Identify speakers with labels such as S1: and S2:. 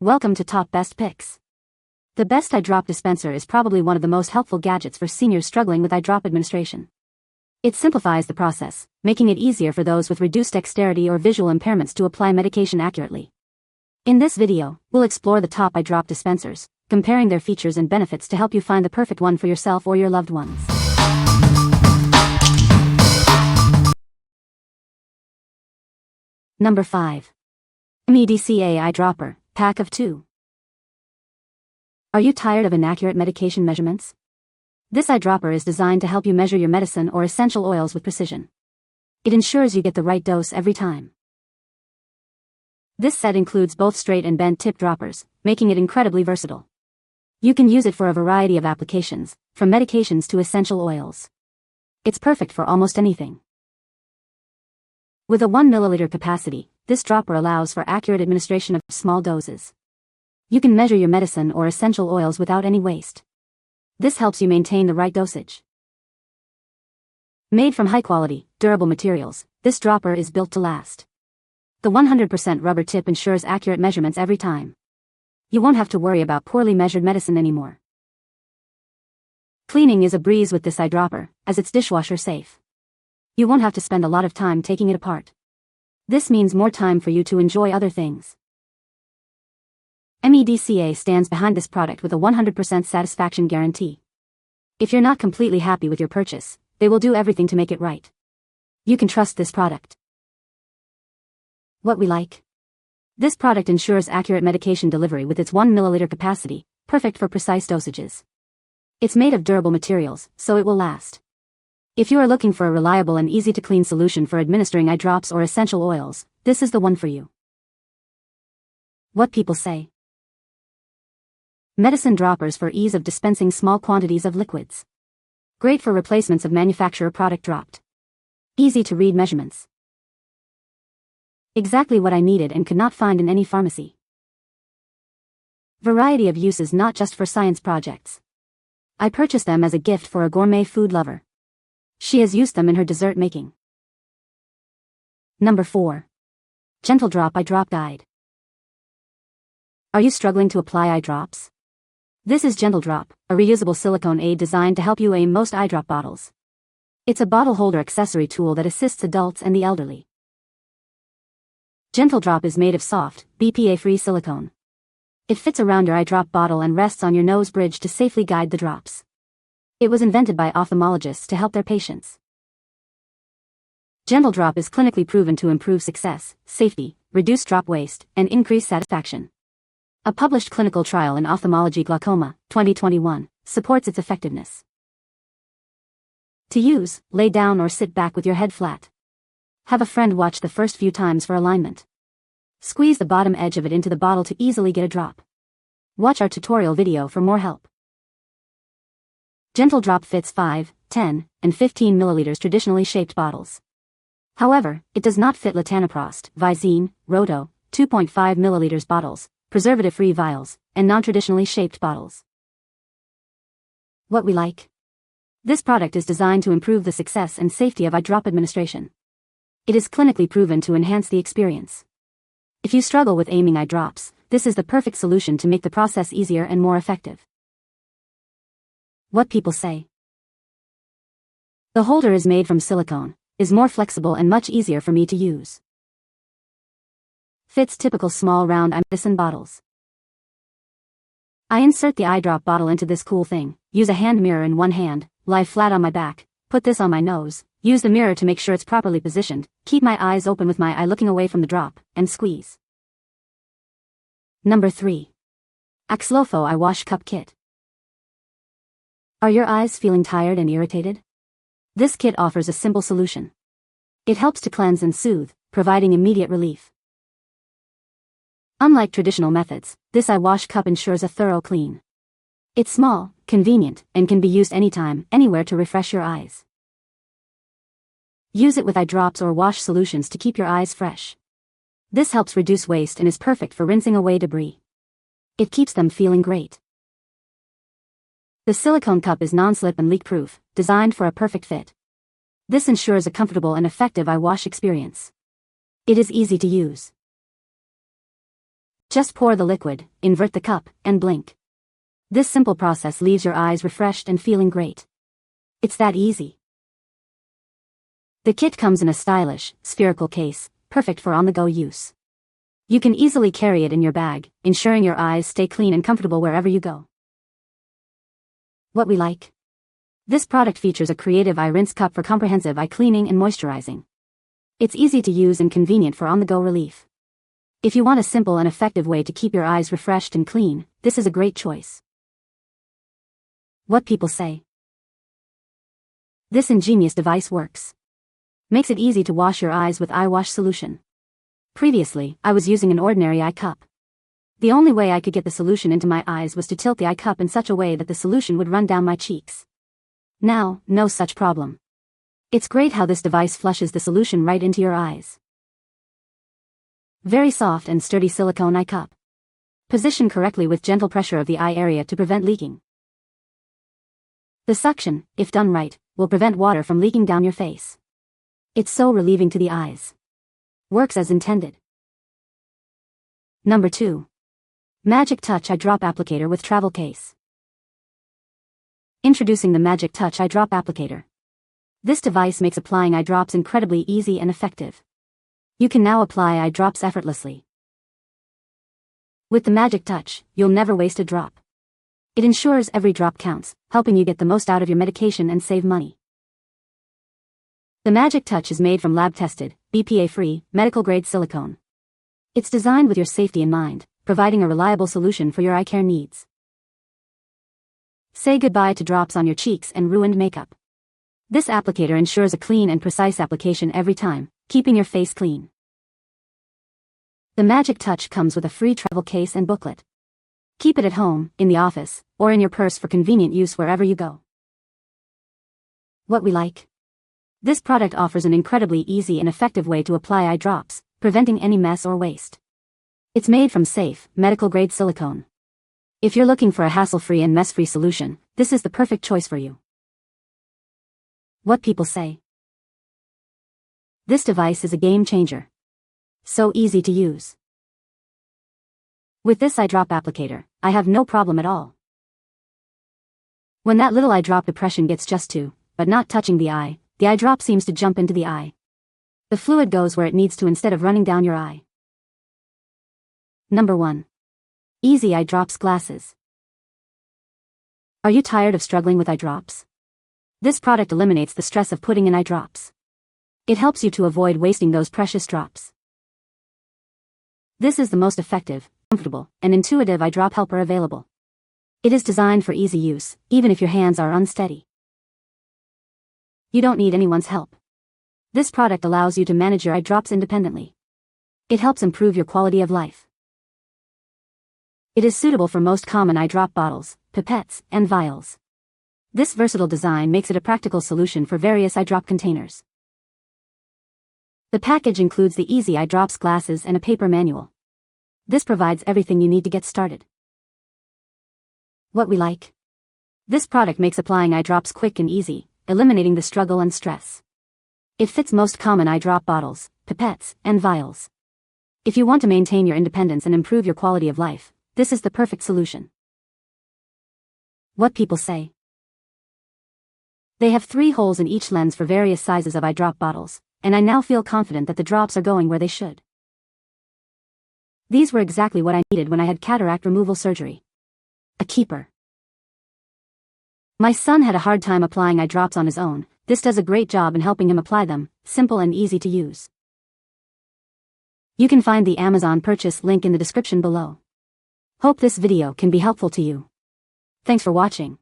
S1: Welcome to Top Best Picks. The best Eye Drop Dispenser is probably one of the most helpful gadgets for seniors struggling with eye drop administration. It simplifies the process, making it easier for those with reduced dexterity or visual impairments to apply medication accurately. In this video, we'll explore the top eye drop dispensers, comparing their features and benefits to help you find the perfect one for yourself or your loved ones. Number 5. MEDca Eye Dropper, Pack of 2. Are you tired of inaccurate medication measurements? This eye dropper is designed to help you measure your medicine or essential oils with precision. It ensures you get the right dose every time. This set includes both straight and bent tip droppers, making it incredibly versatile. You can use it for a variety of applications, from medications to essential oils. It's perfect for almost anything. With a 1 milliliter capacity, this dropper allows for accurate administration of small doses. You can measure your medicine or essential oils without any waste. This helps you maintain the right dosage. Made from high-quality, durable materials, this dropper is built to last. The 100% rubber tip ensures accurate measurements every time. You won't have to worry about poorly measured medicine anymore. Cleaning is a breeze with this eye dropper, as it's dishwasher safe. You won't have to spend a lot of time taking it apart. This means more time for you to enjoy other things. MEDca stands behind this product with a 100% satisfaction guarantee. If you're not completely happy with your purchase, they will do everything to make it right. You can trust this product. What we like. This product ensures accurate medication delivery with its 1 milliliter capacity, perfect for precise dosages. It's made of durable materials, so it will last. If you are looking for a reliable and easy-to-clean solution for administering eye drops or essential oils, this is the one for you. What people say. Medicine droppers for ease of dispensing small quantities of liquids. Great for replacements of manufacturer product dropped. Easy to read measurements. Exactly what I needed and could not find in any pharmacy. Variety of uses not just for science projects. I purchased them as a gift for a gourmet food lover. She has used them in her dessert making. Number 4. GentleDrop Eye Drop Guide. Are you struggling to apply eye drops? This is GentleDrop, a reusable silicone aid designed to help you aim most eye drop bottles. It's a bottle holder accessory tool that assists adults and the elderly. GentleDrop is made of soft, BPA-free silicone. It fits around your eye drop bottle and rests on your nose bridge to safely guide the drops. It was invented by ophthalmologists to help their patients. GentleDrop is clinically proven to improve success, safety, reduce drop waste, and increase satisfaction. A published clinical trial in ophthalmology glaucoma, 2021, supports its effectiveness. To use, lay down or sit back with your head flat. Have a friend watch the first few times for alignment. Squeeze the bottom edge of it into the bottle to easily get a drop. Watch our tutorial video for more help. GentleDrop fits 5, 10, and 15 milliliters traditionally shaped bottles. However, it does not fit latanoprost, Visine, Roto, 2.5 milliliters bottles, preservative-free vials, and non-traditionally shaped bottles. What we like. This product is designed to improve the success and safety of eye drop administration. It is clinically proven to enhance the experience. If you struggle with aiming eye drops, this is the perfect solution to make the process easier and more effective. What people say. The holder is made from silicone, is more flexible and much easier for me to use. Fits typical small round eye medicine bottles. I insert the eye drop bottle into this cool thing, use a hand mirror in one hand, lie flat on my back, put this on my nose, use the mirror to make sure it's properly positioned, keep my eyes open with my eye looking away from the drop, and squeeze. Number 3. AXLOFO Eye Wash Cup Kit. Are your eyes feeling tired and irritated? This kit offers a simple solution. It helps to cleanse and soothe, providing immediate relief. Unlike traditional methods, this eye wash cup ensures a thorough clean. It's small, convenient, and can be used anytime, anywhere to refresh your eyes. Use it with eye drops or wash solutions to keep your eyes fresh. This helps reduce waste and is perfect for rinsing away debris. It keeps them feeling great. The silicone cup is non-slip and leak-proof, designed for a perfect fit. This ensures a comfortable and effective eye wash experience. It is easy to use. Just pour the liquid, invert the cup, and blink. This simple process leaves your eyes refreshed and feeling great. It's that easy. The kit comes in a stylish, spherical case, perfect for on-the-go use. You can easily carry it in your bag, ensuring your eyes stay clean and comfortable wherever you go. What we like? This product features a creative eye rinse cup for comprehensive eye cleaning and moisturizing. It's easy to use and convenient for on-the-go relief. If you want a simple and effective way to keep your eyes refreshed and clean, this is a great choice. What people say? This ingenious device works. Makes it easy to wash your eyes with eye wash solution. Previously, I was using an ordinary eye cup. The only way I could get the solution into my eyes was to tilt the eye cup in such a way that the solution would run down my cheeks. Now, no such problem. It's great how this device flushes the solution right into your eyes. Very soft and sturdy silicone eye cup. Position correctly with gentle pressure of the eye area to prevent leaking. The suction, if done right, will prevent water from leaking down your face. It's so relieving to the eyes. Works as intended. Number 2. Magic Touch Eye Drop Applicator with Travel Case. Introducing the Magic Touch Eye Drop Applicator. This device makes applying eye drops incredibly easy and effective. You can now apply eye drops effortlessly. With the Magic Touch, you'll never waste a drop. It ensures every drop counts, helping you get the most out of your medication and save money. The Magic Touch is made from lab-tested, BPA-free, medical-grade silicone. It's designed with your safety in mind, providing a reliable solution for your eye care needs. Say goodbye to drops on your cheeks and ruined makeup. This applicator ensures a clean and precise application every time, keeping your face clean. The Magic Touch comes with a free travel case and booklet. Keep it at home, in the office, or in your purse for convenient use wherever you go. What we like? This product offers an incredibly easy and effective way to apply eye drops, preventing any mess or waste. It's made from safe, medical-grade silicone. If you're looking for a hassle-free and mess-free solution, this is the perfect choice for you. What people say? This device is a game changer. So easy to use. With this eye drop applicator, I have no problem at all. When that little eye drop depression gets just to, but not touching the eye drop seems to jump into the eye. The fluid goes where it needs to instead of running down your eye. Number 1. Easy Eye Drops Glasses. Are you tired of struggling with eye drops? This product eliminates the stress of putting in eye drops. It helps you to avoid wasting those precious drops. This is the most effective, comfortable, and intuitive eye drop helper available. It is designed for easy use, even if your hands are unsteady. You don't need anyone's help. This product allows you to manage your eye drops independently. It helps improve your quality of life. It is suitable for most common eye drop bottles, pipettes, and vials. This versatile design makes it a practical solution for various eye drop containers. The package includes the Easy Eye Drops glasses and a paper manual. This provides everything you need to get started. What we like? This product makes applying eye drops quick and easy, eliminating the struggle and stress. It fits most common eye drop bottles, pipettes, and vials. If you want to maintain your independence and improve your quality of life, this is the perfect solution. What people say? They have 3 holes in each lens for various sizes of eye drop bottles, and I now feel confident that the drops are going where they should. These were exactly what I needed when I had cataract removal surgery. A keeper. My son had a hard time applying eye drops on his own. This does a great job in helping him apply them, simple and easy to use. You can find the Amazon purchase link in the description below. Hope this video can be helpful to you. Thanks for watching.